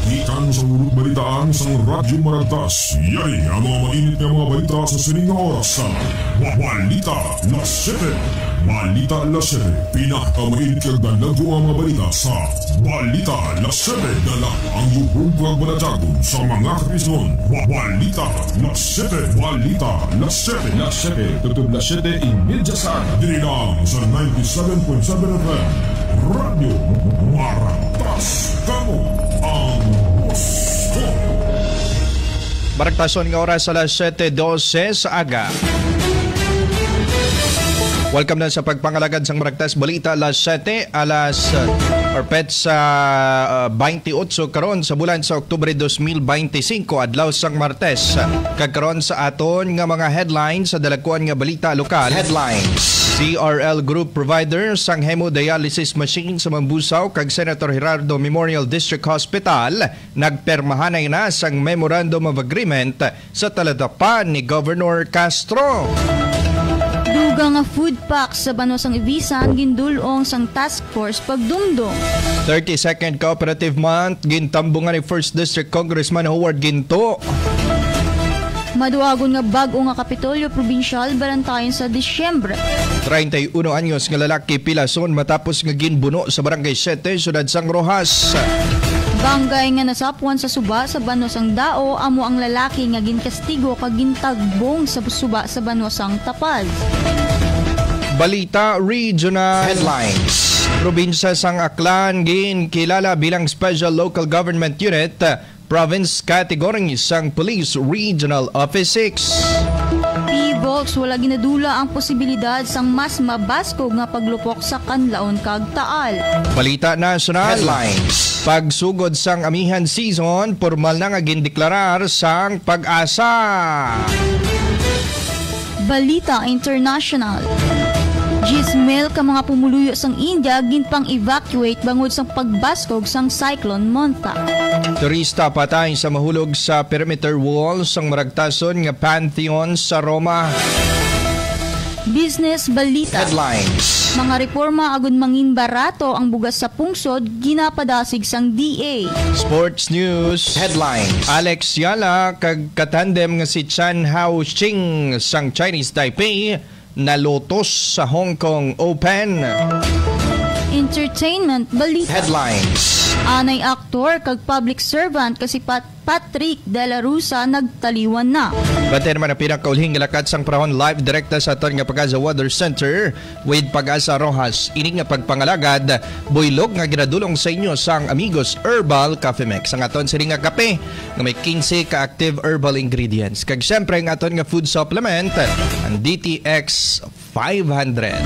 Ikan sa urut balitaan sa Radyo Maragtas. Yari ang mga mainit na mga balita sa sining oras sa Balita Las 7. Balita Las 7. Pinakamainit kag dalago ang mga balita sa Balita Las 7. Dala ang yubong kag balatagon sa mga kapisnon. Balita Las 7. Balita Las 7. Las 7. Tutup Las 7 imedya sa dinilang sa 97.7 FM. Radyo Maragtas. Kamo ang gusto. Maragtason nga oras sa alas 7:12 sa aga. Welcome na sa pagpangalagad sang Maragtas Balita alas 7 alas Orpet sa 28 karon sa bulan sa Oktubre 2025 adlaw sang Martes. Kagkaron sa aton nga mga headlines sa dalakuan nga balita lokal. Headlines: CRL Group provider sang hemodialysis machine sa Mambusaw kag Senator Gerardo Memorial District Hospital nagpermahanay na sang Memorandum of Agreement sa taladapan ni Governor Castro. Duga nga food pack sa Banosang Ibisan gindulong sang task force pagdumdum. 32nd Cooperative Month gintambungan ni 1st District Congressman Howard Ginto. Maduagon nga bag-o nga Kapitolyo Provincial barantayan sa Disyembre. 31 anyos nga lalaki pilason matapos nga ginbuno sa Barangay 7 sudad sang Rojas. Banggay nga nasapuan sa suba sa Banosang Dao amo ang lalaki nga ginkastigo kag gintagbong sa suba sa Banosang Tapal. Balita Regional Headlines: Probinsya sang Aklan ginkilala bilang Special Local Government Unit, Province Category sang Police Regional Office 6. P-Volks wala ginadula ang posibilidad sang mas mabaskog nga paglupok sa kanlaon kag Taal. Balita National Headlines: Pagsugod sang amihan season, formal na nga gindeklarar sang Pag-asa. Balita International: Gismel ka mga pumuluyo sang India ginpang-evacuate bangod sang pagbaskog sang Cyclone Monta. Turista patay sa mahulog sa perimeter wall sang Maragtason nga Pantheon sa Roma. Business Balita Headlines: Mga reforma agud mangin barato ang bugas sa pungsod ginapadasig sang DA. Sports News Headlines: Alex Yala kag katandem nga si Chan Hao Ching sang Chinese Taipei nalotos sa Hong Kong Open. Entertainment Balita Headlines: Anay aktor kag public servant kasi Patrick De La Rusa nagtaliwan na. Bate naman ang pinakaulhing lakat sang panahon live direkta sa aton nga Pag-asa Weather Center with Pag-asa Rojas. Ini nga pagpangalagad buylog nga ginadulong sa inyo sang Amigos Herbal Coffee Mix. Ang aton sini nga kape nga may 15 ka active herbal ingredients. Kag syempre ang aton nga food supplement ang DTX 500.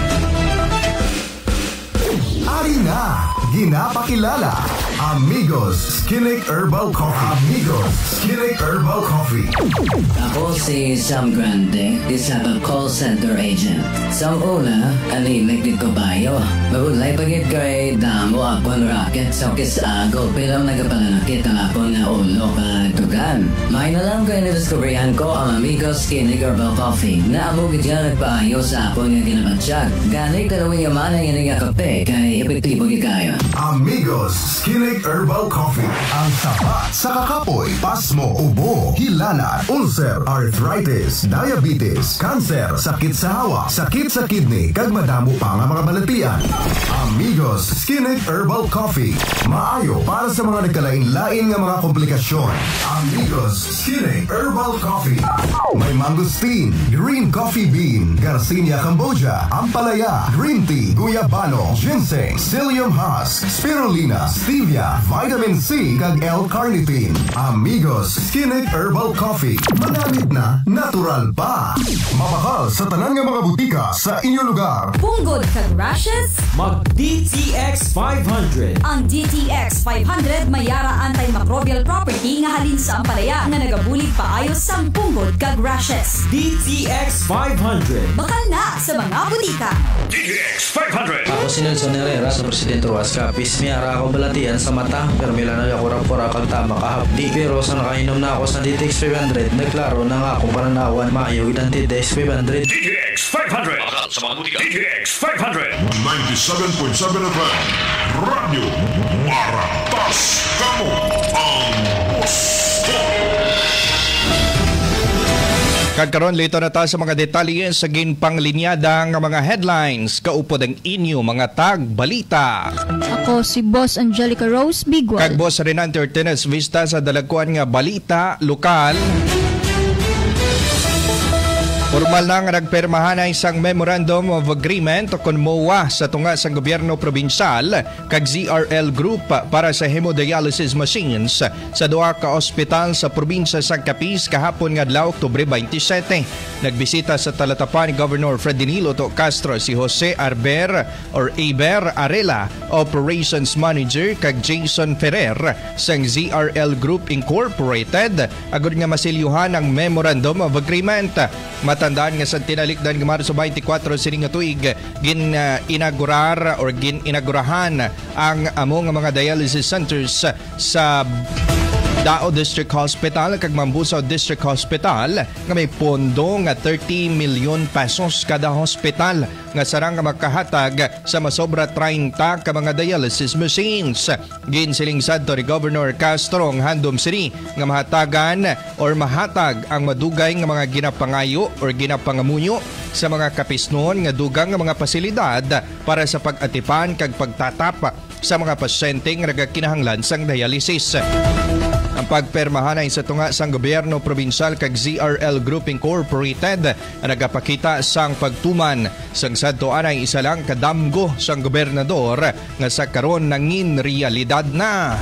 Ari na, ginapakilala, Amigos Skinnick Herbal Coffee. Amigos Skinnick Herbal Coffee. Ako si Sam Grande, isa ka call center agent. Sa una, alinig din ko bayo. Magulay pagit kay damo akong racket sa kisagol pero nagapananakit ang akong na ulo tugan. May na lang kayo na-discoveryan ko ang Amigos Skinnick Herbal Coffee na amugit yan nagpaayo sa akong nga ginabatsyag. Ganay kalawing yaman ang nga kape kay epektibo kayo. Amigos Skinnick Herbal Coffee. Ang sapat sa kakapoy, pasmo, ubo, hilala, ulcer, arthritis, diabetes, cancer, sakit sa hawa, sakit sa kidney, kag madamo pa nga mga balatian. Amigos Skinnick Herbal Coffee. Maayo para sa mga nagkalain-lain nga mga komplikasyon. Amigos Skinnick Herbal Coffee. May mangosteen, green coffee bean, Garcinia Cambogia, ampalaya, green tea, guyabano, ginseng, psyllium husk, spirulina, stevia, vitamin C, kag L-carnitine. Amigos Skinnick Herbal Coffee. Manamit na, natural pa. Mapakal sa tanan nga mga butika sa inyong lugar. Punggod kag rashes? Mag DTX 500. Ang DTX 500 mayara antimicrobial property nga halin sa ampalaya nga nagabulig paayos sang punggod kag rashes. DTX 500. Bakal na sa mga butika. DTX 500. Ako si Nelson Herrera sa Presidente Ruas Capis. Miyara ako balatian sa mata pero milan na ako rapora kang tama kahapdi. Pero sa nakainom na ako sa DTX 500, nagklaro na nga akong pananawan maayog ng DTX 500. DTX 500. Bakal sa mga butika. DTX 500. 97.7 FM. Radyo Maragtas. Kamo ang Kagkaroon lito na ta sa mga detalye sa ginpanglinyadang mga headlines. Kaupod ang inyo mga tag-balita. Ako si Boss Angelica Rose Bigual. Kag Boss Renante Ortiz Vista sa dalagkuan nga balita lokal. Formal na nga nagpermahan na isang Memorandum of Agreement kon MOA sa tunga sa gobyerno probinsyal kag ZRL Group para sa hemodialysis machines sa duha ka ospital sa probinsya sa Capiz kahapon nga adlaw Oktubre 27. Nagbisita sa talatapan ni Governor Fredinilo Otto Castro si Jose Aber Arela, Operations Manager kag Jason Ferrer sang ZRL Group Incorporated agud nga masilyuhan ang Memorandum of Agreement. Matandaan nga sa tinalikdan nga Marso 24 sining nga tuig gininaugurahan ang among mga dialysis centers sa Dao District Hospital kag Mambusaw District Hospital nga may pondo nga 30 million pesos kada hospital nga sarang nga makahatag sa masobra 30 ka mga dialysis machines. Ginsiling sadto ni Governor Castro ang handom sini nga mahatagan or mahatag ang madugay nga mga ginapangayo or ginapangamunyo sa mga kapisnon nga dugang nga mga pasilidad para sa pag-atipan kag pagtatap sa mga pasyente nga nagakinahanglan sang dialysis. Ang pagpermahan ay sa tunga sang gobyerno probinsyal kag ZRL Group Incorporated ang nagapakita sang pagtuman sang sadtoan ay isa lang kadamgo sang gobernador nga sa karon nangin realidad na.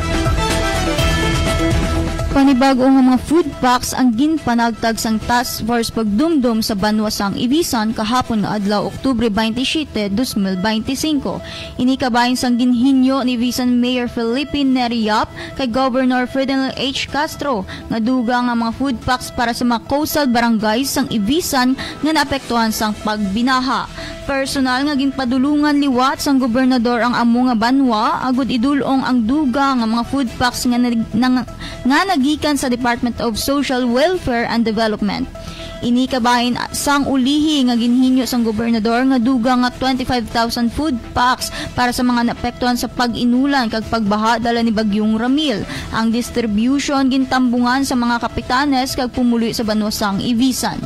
Panibago nga mga food packs ang ginpanagtag sang Task Force Pagdumdum sa Banwasang Ibisan kahapon nga adlaw Oktubre 27, 2025. Inikabahin sang ginhinyo ni Ibisan Mayor Felipe Neriap kay Governor Ferdinand H. Castro nga duga nga mga food packs para sa mga coastal barangays sang Ibisan nga naapektuhan sang pagbinaha. Personal nga ginpadulungan liwat sang gobernador ang amo nga banwa agud idulong ang duga nga mga food packs nga nagikan sa Department of Social Welfare and Development. Inikabahin sang ulihi nga ginhinyo sang gobernador nga duga nga 25,000 food packs para sa mga naapektuhan sa pag-inulan kag pagbaha dala ni Bagyong Ramil. Ang distribution gintambungan sa mga kapitanes kag pumuluy sa Banwasang Ibisan.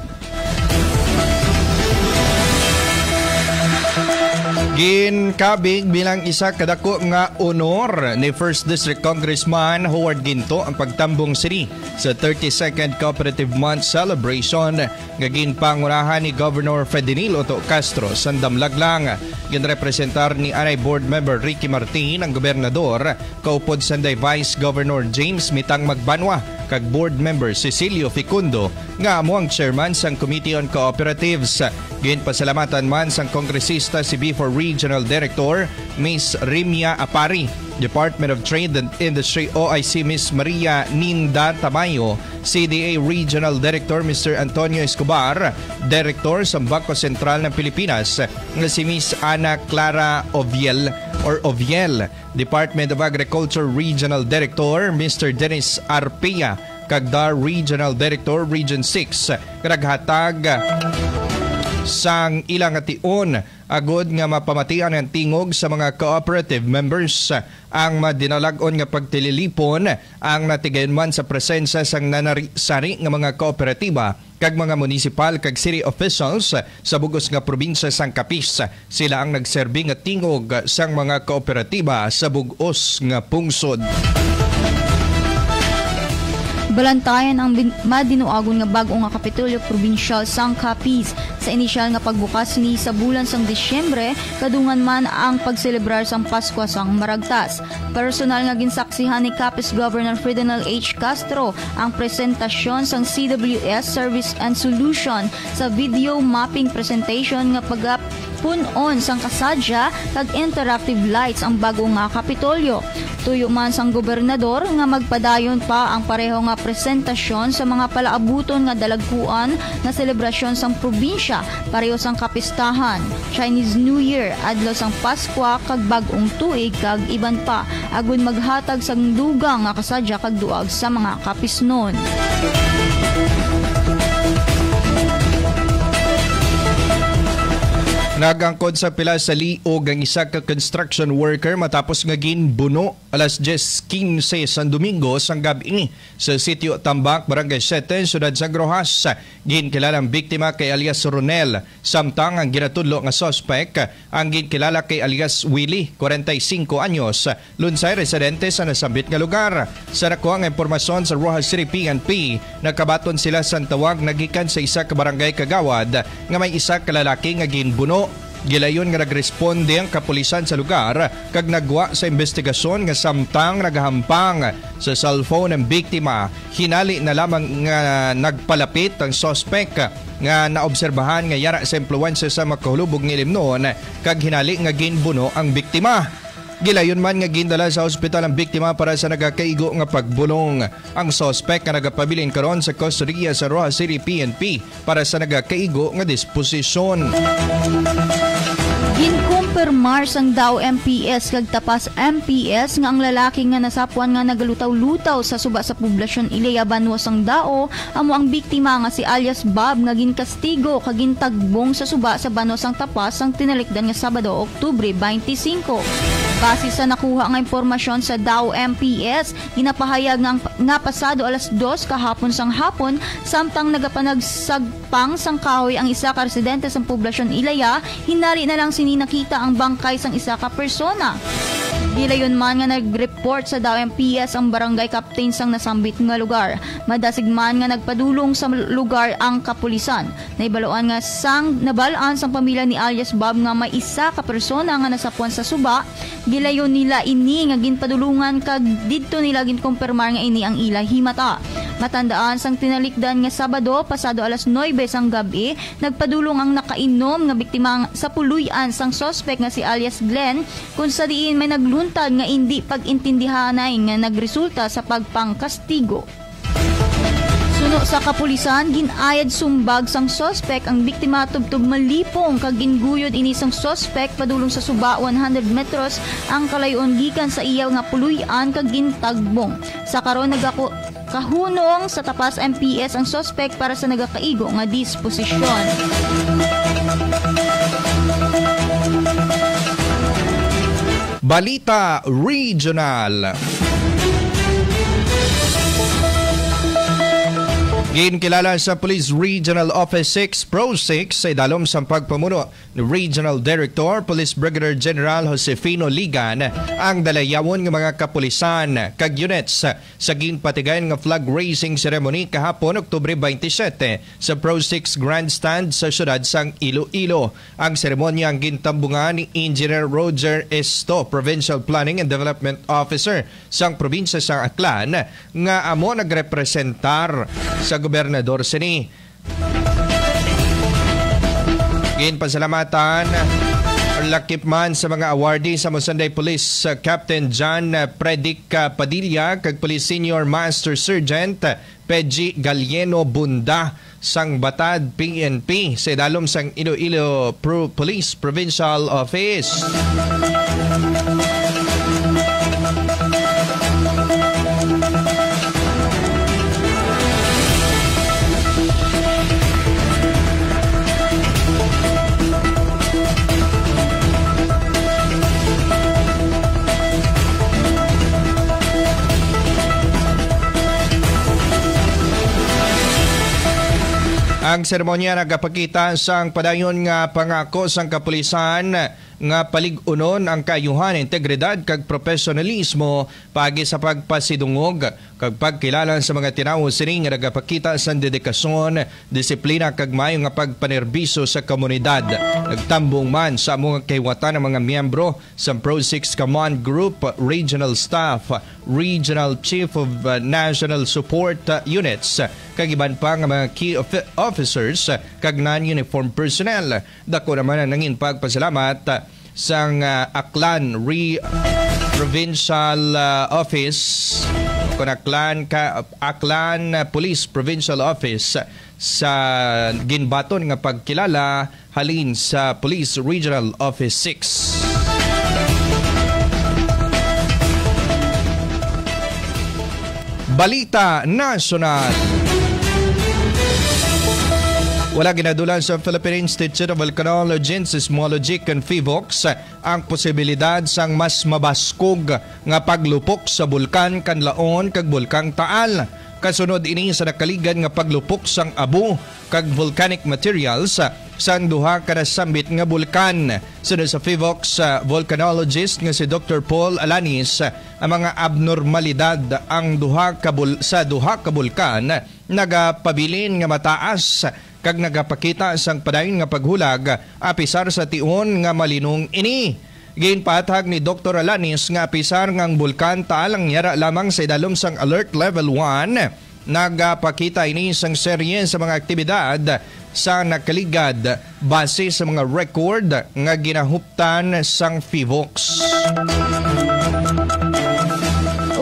Ginkabig bilang isa kadako nga honor ni 1st District Congressman Howard Ginto ang pagtambong sini sa 32nd Cooperative Month Celebration nga ginpangunahan ni Governor Ferdinand Otto Castro sa Damlaglang. Ginrepresentar ni Anay Board Member Ricky Martin ang gobernador kaupod sanday Vice Governor James Mitang Magbanwa kag Board Member Cecilio Ficundo nga amo ang chairman sang Committee on Cooperatives. Ginpasalamatan man sang kongresista si B4 Regional Director Ms. Rimia Apari, Department of Trade and Industry OIC Ms. Maria Ninda Tamayo, CDA Regional Director Mr. Antonio Escobar, Director sa Bangko Sentral ng Pilipinas nga si Ms. Ana Clara Oviel, Department of Agriculture Regional Director Mr. Dennis Arpia, kagda Regional Director Region 6 karaghatag sang ilang ation agod nga mapamatian ang tingog sa mga cooperative members. Ang madinalagon nga pagtililipon ang natigayon man sa presensya sang nanari-sari nga mga kooperatiba kag mga municipal kag city officials sa bugos nga probinsya sang Capiz. Sila ang nagserbi nga tingog sang mga kooperatiba sa bugos nga pungsod. Balantayan ang madinuagon nga bag-o nga Kapitolyo Provincial sang Capiz sa inisyal nga pagbukas ni sa bulan sang Disyembre kadungan man ang pagselebrar sang Pasko sang Maragtas. Personal nga ginsaksihan ni Capiz Governor Ferdinand H. Castro ang presentasyon sang CWS Service and Solution sa video mapping presentation nga punon sang kasadya kag interactive lights ang bago nga Kapitolyo. Tuyo man sang gobernador nga magpadayon pa ang pareho nga presentasyon sa mga palaabuton nga dalagkuan nga selebrasyon sang probinsya, pareho sang kapistahan, Chinese New Year, adlaw sang Pasko kag bag-ong tuig kag iban pa agon maghatag sang dugang nga kasadya kag duag sa mga kapisnon. Nagangkod sa pila sa liog ang isa ka construction worker matapos nga ginbuno alas 10:15 sa Domingo sang gabi sa sitio Tambak, Barangay 7, Siyudad San Rojas. Ginkilalang biktima kay alias Ronel, samtang ang ginatudlo nga suspect ang ginkilala kay alias Willie, 45 anyos, lunsay residente sa nasambit nga lugar. Sa nakuha nga impormasyon sa Rojas City PNP, nakabaton sila sa tawag nagikan sa isa ka barangay Kagawad nga may isa ka lalaki nga ginbuno. Gilayon nga nagresponde ang kapulisan sa lugar kag nagwa sa investigasyon nga samtang nagahampang sa cellphone ng biktima. Hinali na lamang nga nagpalapit ang suspect nga naobserbahan nga yara sa impluwensya sa makahulubog ng ilimnon kag hinali nga ginbuno ang biktima. Gilayon man nga gindala sa ospital ang biktima para sa nagakaigo nga pagbulong. Ang suspect nga nagapabilin karon sa kustodiya sa Rojas City PNP para sa nagakaigo nga disposisyon. Ginkumpirmar sang daw MPS kag tapas MPS nga ang lalaki nga nasapuan nga nagalutaw-lutaw sa suba sa poblasyon Ilaya Banwa sang dao amo ang biktima nga si alias Bob nga ginkastigo kag gintagbong sa suba sa Banwa sang tapas sang tinalikdan nga Sabado, Oktubre 25. Base sa nakuha nga impormasyon sa daw MPS, ginapahayag nga pasado alas 2 kahapon sang hapon samtang nagapanagsagpang sang kahoy ang isa ka residente sa poblasyon Ilaya, hinari na lang sininakita ang bangkay sang isa ka persona. Gilayon man nga nag-report sa daw MPS ang barangay captain sang nasambit nga lugar. Madasig man nga nagpadulong sa lugar ang kapulisan. Naibaloan nga sang nabalaan sang pamilya ni alias Bob nga may isa ka persona nga nasapuan sa suba. Gilayon nila ini nga ginpadulungan kag didto nila ginkumpirmar nga ini ang ila himata. Matandaan sang tinalikdan nga Sabado pasado alas 9 sang gabi, nagpadulong ang nakainom nga biktima sa puluyan sang suspect nga si alias Glenn kung sa diin may nagluntad nga hindi pag-intindihanay nga nagresulta sa pagpangkastigo. Suno sa kapulisan, ginayad sumbag sang suspect ang biktima tubtub malipong kag ginguyod ini sang suspect padulong sa suba 100 metros ang kalayon gikan sa iyaw nga puluyan kag gintagbong. Sa karon kahunong sa tapas MPS ang suspect para sa nagakaigo nga disposisyon. Balita Regional. Ginkilala sa Police Regional Office 6 Pro 6 sa idalom sa pagpamuno ni Regional Director Police Brigadier General Josefino Ligan ang dalayawon ng mga kapulisan kag units sa ginpatigayon nga flag raising ceremony kahapon Oktubre 27 sa Pro 6 Grandstand sa siyudad sang Iloilo. Ang seremonya ang gintambungan ni Engineer Roger Esto, Provincial Planning and Development Officer sang probinsya sa Aklan nga amo nagrepresentar sa Gobernador sini. Ginpasalamatan lakip man sa mga awardee sa Mosanday Police Captain John Predic Padilla kag Police Senior Master Sergeant Pedji Galieno Bunda sang Batad PNP sa idalom sang Iloilo Police Provincial Office. Ang seremonya nagapakita sang padayon nga pangako sang kapulisan nga palig-unon ang kaayuhan, integridad kag profesionalismo pagi sa pagpasidungog kag pagkilala sa mga tinawo sini nga nagapakita sa dedikasyon, disiplina kag maayo nga pagpanerbiso sa komunidad. Nagtambong man sa mga kahiwatan ng mga miyembro sa Pro 6 Command Group, Regional Staff, Regional Chief of National Support Units, kag iban pa nga mga key officers kag non-uniform personnel. Dako naman ang nangin pagpasalamat sang Aklan Provincial Office kung Aklan Police Provincial Office sa ginbaton nga pagkilala halin sa Police Regional Office 6. Balita Nasional. Wala ginadulan sa Philippine Institute of Volcanology and Seismology and PHIVOLCS ang posibilidad sang mas mabaskog nga paglupok sa bulkan kanlaon kag bulkang Taal. Kasunod ini sa nakaligan nga paglupok sang abo kag volcanic materials sang duha ka nasambit nga bulkan. Sunod sa PHIVOLCS volcanologist nga si Dr. Paul Alanis, ang mga abnormalidad ang duha ka bulkan nagapabilin nga mataas kag nagapakita sang padayon nga paghulag apisar sa tion nga malinong ini. Ginpatag ni Dr. Alanis nga apisar ngang bulkan Taal ang yara lamang sa idalom sang alert level 1, nagapakita ini sang serye sa mga aktibidad sa nakaligad base sa mga record nga ginahuptan sang PHIVOLCS.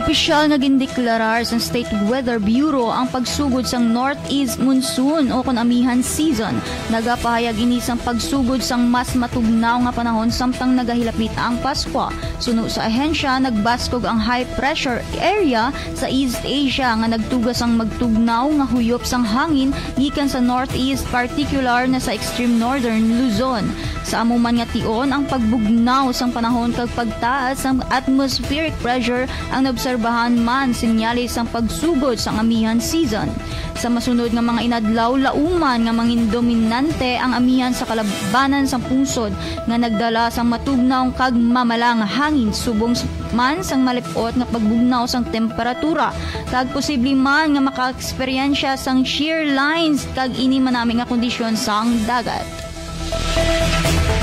Opisyal na gindeklarar sa State Weather Bureau ang pagsugod sang Northeast Monsoon o kunamihan season. Nagapahayag ini sang pagsugod sang mas matugnaw nga panahon samtang nagahilapit ang Pasko. Suno sa ahensya, nagbaskog ang high pressure area sa East Asia nga nagtugas ang magtugnaw nga huyop sang hangin gikan sa Northeast, particular na sa extreme northern Luzon. Sa amuman nga tion, ang pagbugnaw sang panahon kag pagtaas sang atmospheric pressure ang obserbahan man sinyalis ang pagsugod sa amihan season. Sa masunod nga mga inadlaw, lauman nga mangin dominante ang amihan sa kalabanan sang pungsod nga nagdala sang matugnaw kag mamalang hangin subong man sang malipot nga pagbugnaw sang temperatura kag posible man nga maka-eksperyensya sang shear lines kag ini manami nga kondisyon sang dagat.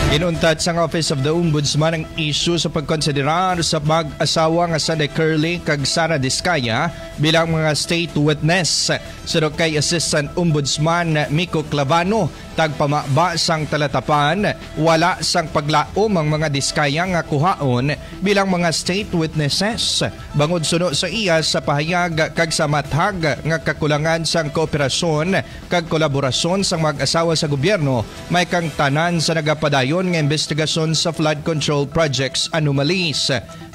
Ginuntad sang Office of the Ombudsman ang issue sa pagkonsiderar sa mag-asawa nga Sunday Curly kag Sara Diskaya bilang mga state witness. Sino kay Assistant Ombudsman Miko Clavano, tagpamaba sang talatapan, wala sang paglaom ang mga Diskaya nga kuhaon bilang mga state witnesses. Bangod suno sa iya sa pahayag kag sa mathag nga kakulangan sang kooperasyon kag kolaborasyon sang mag-asawa sa gobyerno, may kang tanan sa nagapadayon nga investigasyon sa flood control projects anomalies.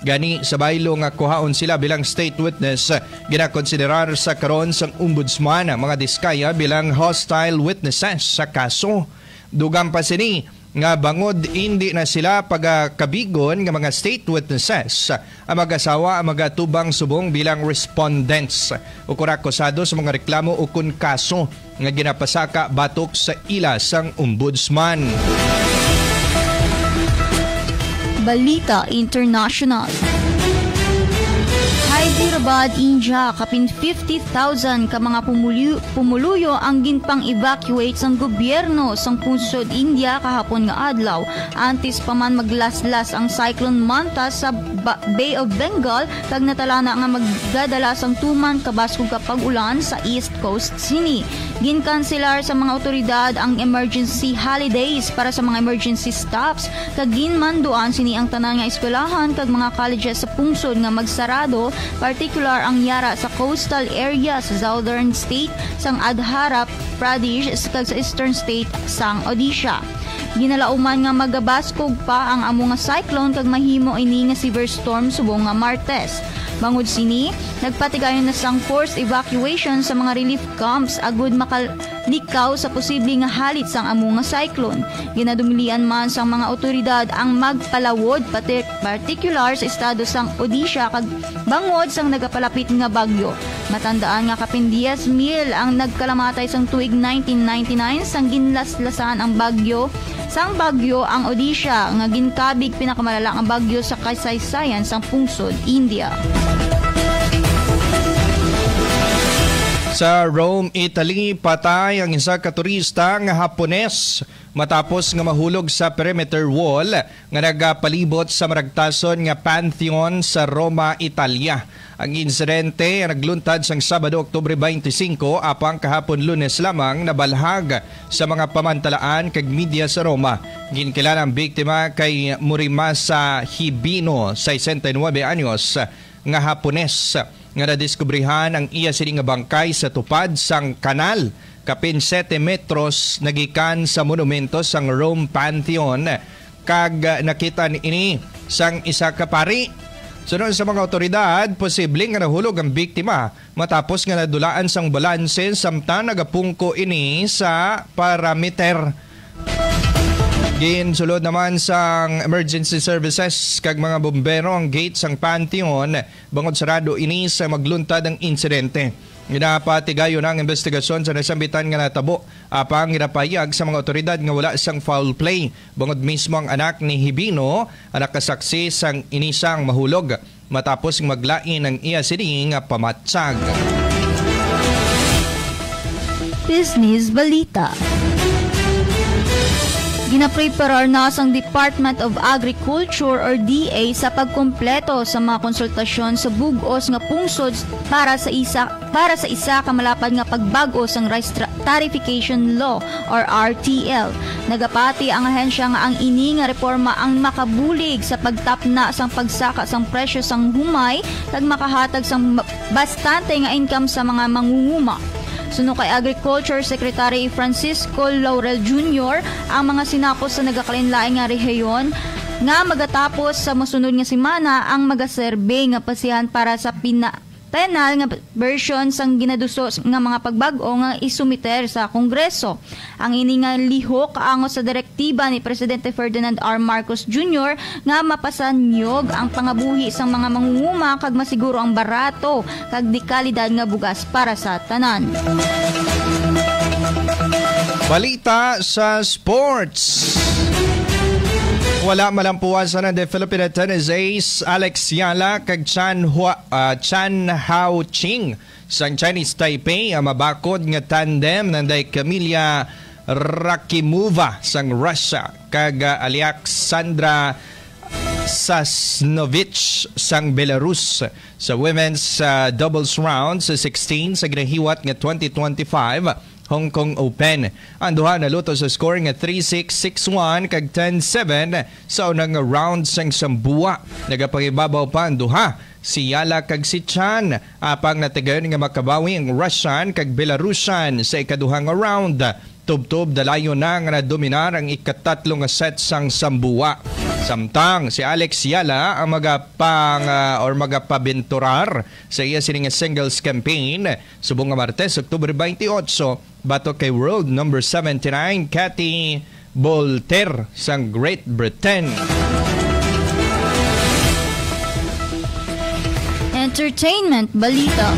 Gani sa baylo nga kuhaon sila bilang state witness, ginakonsiderar sa karon sang ombudsman ang mga Diskaya bilang hostile witnesses sa kaso. Dugang pa sini nga bangod hindi na sila pagkabigon nga mga state witnesses, ang mag-asawa ang magatubang subong bilang respondents o kurakusado sa mga reklamo o kun kaso nga ginapasaka batok sa ila sang ombudsman. Balita International. Hyderabad, India, kapin 50,000 ka mga pumuluyo ang ginpang evacuate sang gobyerno sang punsod India kahapon nga adlaw. Antes pa man maglaslas ang Cyclone Manta sa Bay of Bengal kag natalana nga magdadala sang tuman kabaskog ka pag-ulan sa East Coast sini. Ginkanselar sa mga otoridad ang emergency holidays para sa mga emergency stops kag ginmanduan sini ang tanan nga eskwelahan kag mga colleges sa pungsod nga magsarado, particular ang yara sa coastal area sa southern state sang Andhra Pradesh kag sa eastern state sang Odisha. Ginalauman nga magabaskog pa ang amo nga cyclone kag mahimo ini nga severe storm subong nga Martes. Bangod sini, nagpatigayon na sang forced evacuation sa mga relief camps agud makalikaw sa posible nga halit sang amo nga cyclone. Ginadumilian man sang mga otoridad ang magpalawod particular sa estado sang Odisha kag bangod sang nagapalapit nga bagyo. Matandaan nga kapin 10,000 ang nagkalamatay sang tuig 1999 sang ginlaslasan ang bagyo. Sang bagyo ang Odisha nga ginkabig pinakamalala ang bagyo sa kasaysayan sang pungsod India. Sa Rome, Italy, patay ang isa ka turista nga Hapones matapos nga mahulog sa perimeter wall nga nagapalibot sa maragtason nga Pantheon sa Roma, Italia. Ang insidente nagluntad sang Sabado, Oktubre 25, apang kahapon Lunes lamang nabalhag sa mga pamantalaan kag media sa Roma. Ginkilala ang biktima kay Murimasa Hibino, 69 anyos, nga Hapones, nga nadiskubrihan ang iya sini nga bangkay sa tupad sang kanal kapin 7 metros nagikan sa monumento sang Rome Pantheon kag nakita ini sang isa ka pari Sunod sa mga otoridad, posibleng nga nahulog ang biktima matapos nga nadulaan sang balanse samtang nagapungko ini sa parameter. Ginsulod naman sang emergency services kag mga bombero ang gate sang Panteon bangod sarado ini sa magluntad ang insidente. Ginapatigayo ng investigasyon sa nasambitan nga natabo apang ginapayag sa mga otoridad nga wala sang foul play. Bangod mismo ang anak ni Hibino ang nakasaksi sang inisang mahulog matapos maglain ang iya sini nga pamatsag. Business Balita. Ginapreparar na sang Department of Agriculture or DA sa pagkumpleto sa mga konsultasyon sa bug-os nga pungsod para sa isa ka malapad nga pagbago sang Rice Tarification Law or RTL. Nagapati ang ahensya nga ang ini nga reforma ang makabulig sa pagtapna sang pagsaka sang presyo sang humay kag makahatag sang bastante nga income sa mga mangunguma. Suno kay Agriculture Secretary Francisco Laurel Jr., ang mga sinakos sa nagakalinlaing nga rehiyon nga magatapos sa mosunod nga semana ang magaserbe nga pasihan para sa penal nga version sang ginaduso nga mga pagbago nga isumiter sa Kongreso. Ang ini nga lihok ango sa direktiba ni Presidente Ferdinand R. Marcos Jr. nga mapasanyog ang pangabuhi sang mga mangunguma kag masiguro ang barato kag di kalidad nga bugas para sa tanan. Balita sa sports. Wala malampuasan ng the Philippine tennis ace Alex Yala kag Chan Hao Ching sang Chinese Taipei ang mabakod nga tandem nanday Camilla Rakimova sang Russia kag Alexandra Sasnovich sang Belarus sa women's doubles round sa 16 sa ginahiwat nga 2025 Hong Kong Open. Ang duha naluto sa score nga 3-6, 6-1 kag 10-7 sa unang round sang Sambua. Nagapangibabaw pa ang duha si Yala kag si Chan apang natigayon nga makabawi ang Russian kag Belarusian sa ikaduhang round. Tub-tub dalayo na nga nadominar ang ikatatlong set sang Sambua. Samtang si Alex Yala ang magapabenturar sa iya sining singles campaign subong nga Martes, Oktubre 28 batok kay world number 79 Cathy Bolter sang Great Britain. Entertainment Balita.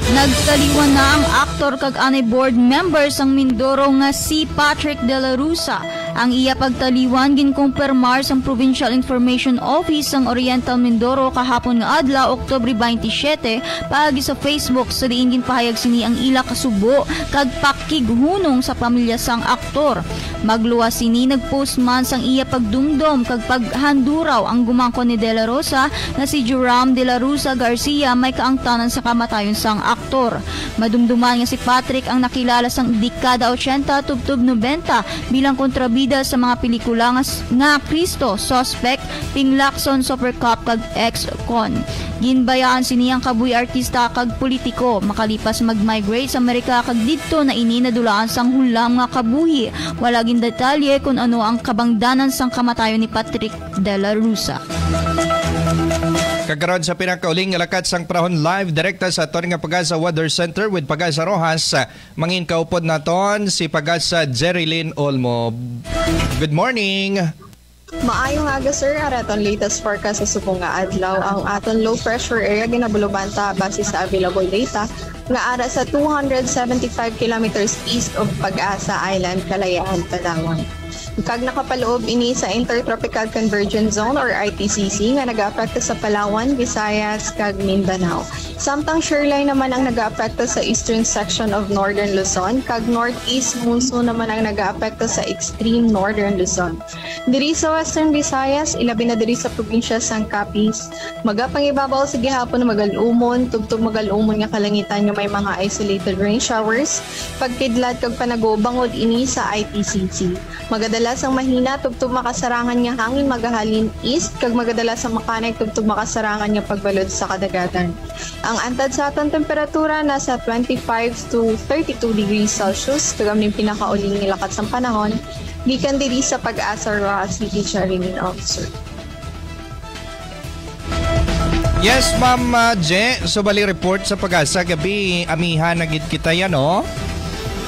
Nagtaliwan na ang aktor kag anay board member sang Mindoro nga si Patrick De La Rusa. Ang iya pagtaliwan ginkumpirmar sang Provincial Information Office sang Oriental Mindoro kahapon nga adlaw Oktubre 27 paagi sa Facebook sa diin ginpahayag sini ang ila kasubo kag pakighunong sa pamilya sang aktor. Magluwas sini nagpost man sang iya pagdumdom kag paghanduraw ang gumangkon ni De La Rosa na si Joram De La Rusa Garcia may kaangtanan sa kamatayon sang aktor. Madumduman nga si Patrick ang nakilala sang dekada 80 tubtub 90 bilang kontrabida sa mga pelikula nga Kristo, Suspect, Ping Lacson, Super Cup kag Ex-Con. Ginbayaan siniyang kabuy artista kag politiko makalipas mag-migrate sa Amerika kag didto na ini nadulaan sang hulam nga kabuhi. Wala gin detalye kung ano ang kabangdanan sang kamatayon ni Patrick De La Rusa. Kagaron sa pinakauling lakat sang Prahon Live direkta sa aton nga Pagasa Weather Center with Pagasa Rojas. Mangin kaupod naton si Pagasa Jerilyn Olmo. Good morning. Maayong aga sir, araton latest forecast sa subong nga adlaw ang aton low pressure area ginabulubanta base sa available data nga ara sa 275 kilometers east of Pag-asa Island, Kalayaan, Palawan. Kag nakapaloob ini sa Intertropical Convergence Zone or ITCC nga nag-aapekto sa Palawan, Visayas, kag Mindanao. Samtang shoreline naman ang nag-aapekto sa eastern section of Northern Luzon, kag northeast monsoon naman ang nag-aapekto sa extreme Northern Luzon. Diri sa Western Visayas, ilabi na diri sa probinsya sang Capiz, magapangibabaw sa gihapon na magalumon, tugtog magalumon nga kalangitan nga may mga isolated rain showers, pagkidlat kag panagubangod ini sa ITCC. Magadalas ang mahina tugtog makasarangan nga hangin magahalin east kag magadalas ang makanek tugtog makasarangan nga pagbalod sa kadagatan. Ang antad sa atong temperatura nasa 25 to 32 degrees Celsius kag aming pinakauling nilakat sang panahon gikan diri sa Pag-asa Roa City Charing Officer. Yes, Ma'am Je. So, bali report sa Pag-asa gabi. Amihan na gid kita yan, no?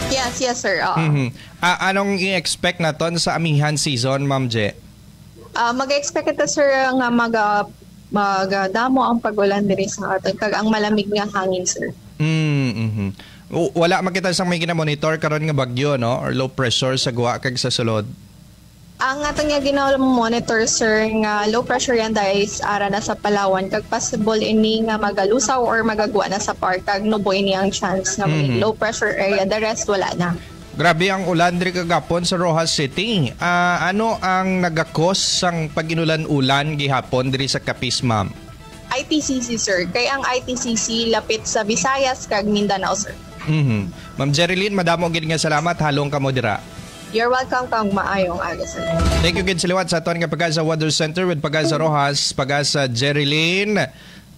Yes, sir. Anong i-expect naton sa amihan season, Ma'am Je? Mag-expect ito, sir, nga magdamo ang pag-ulan diri sa aton kag ang malamig nga hangin, sir. Wala makita sang may gina-monitor karon nga bagyo, no? Or low pressure sa guwa kag sa sulod? Ang atong nga gina-monitor, sir, nga low pressure yan dahil ara na sa Palawan kag possible ini nga magalusaw or magagwa na sa park kag nubo ini ang chance nga may low pressure area, the rest wala na. Grabe ang ulan diri kagapon sa Rojas City. Ano ang nagakos sang pag-inulan-ulan gihapon diri sa Capiz, ma'am? ITCC, sir. Kay ang ITCC lapit sa Visayas kag Mindanao, sir. Ma'am Jerilyn, madamo gid nga salamat, halong kamo dira. You're welcome kang maayong aga, sir. Thank you gid siliwat sa aton nga Pag-asa Weather Center with Pag-asa Rojas, Pag-asa Jerilyn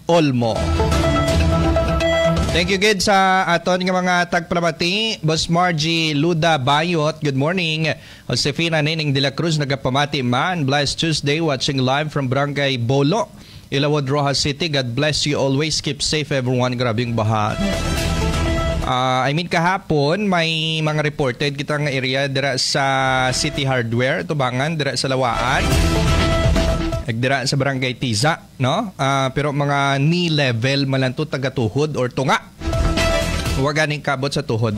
Olmo. Thank you gid sa aton nga mga tagpamati. Boss Margie Luda Bayot, good morning. Josefina Nining de la Cruz, nagapamati man. Blessed Tuesday, watching live from Barangay Bolo, Ilawod, Rojas City. God bless you always. Keep safe everyone. Grabing baha. Kahapon may mga reported kitang area dira sa City Hardware, Tubangan, dira sa Lawaan. Dira sa Barangay Tiza, no? Pero mga knee level malanto taga-tuhod or tunga. Huwag ganing kabot sa tuhod.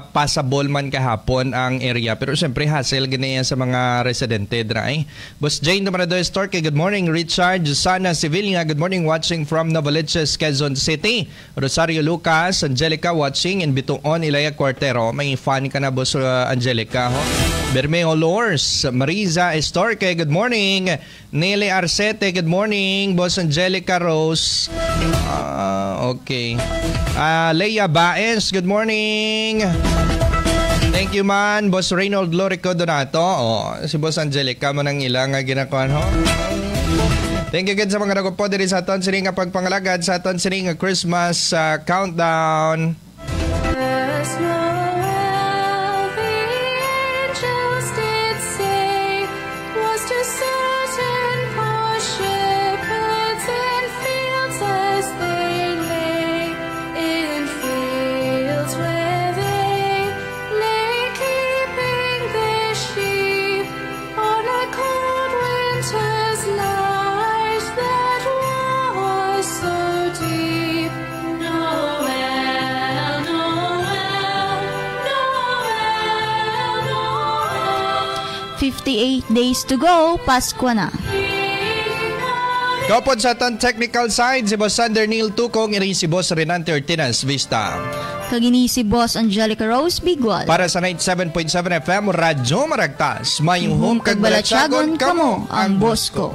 Passable man kahapon ang area. Pero siyempre hassle ganyan sa mga residente dra. Boss Jane Domarado Storke, good morning. Richard Susana Sevilla, good morning, watching from Novaliches, Quezon City. Rosario Lucas, Angelica watching in Bituon, Ilaya Cuartero. May fan ka na, Boss Angelica, ho? Bermeo Lors, Mariza Estorque, good morning. Nelly Arcete, good morning. Boss Angelica Rose. Okay. Leia Baez, good morning. Thank you man. Boss Reynold Lorico Donato. Si Boss Angelica mo nang ilang ginakuan, ho. Thank you again sa mga nagupo diri sa aton sining pagpangalagad sa aton sining Christmas countdown. Days to go, Pasko na. Kapod sa aton technical side, si Boss Sander Neil Tukong, iri si Boss Renante Ortinas Vista. Kagini si Boss Angelica Rose Bigual. Para sa 97.7 FM, Radyo Maragtas, mayong home kagbalatsagon kamo ang Bosco.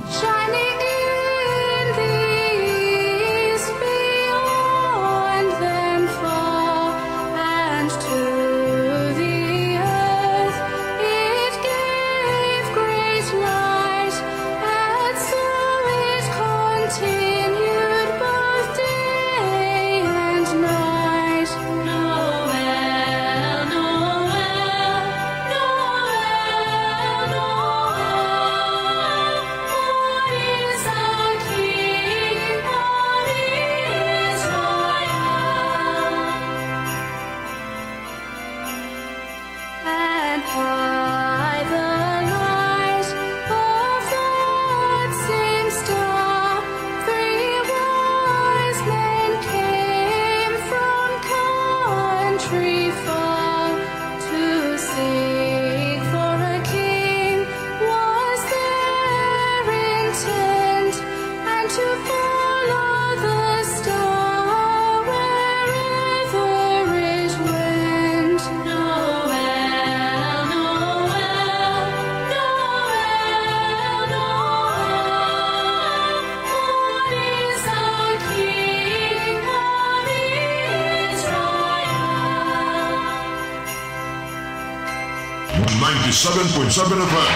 FM,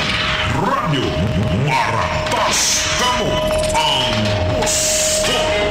Radyo Maragtas, kamo ang Bosco.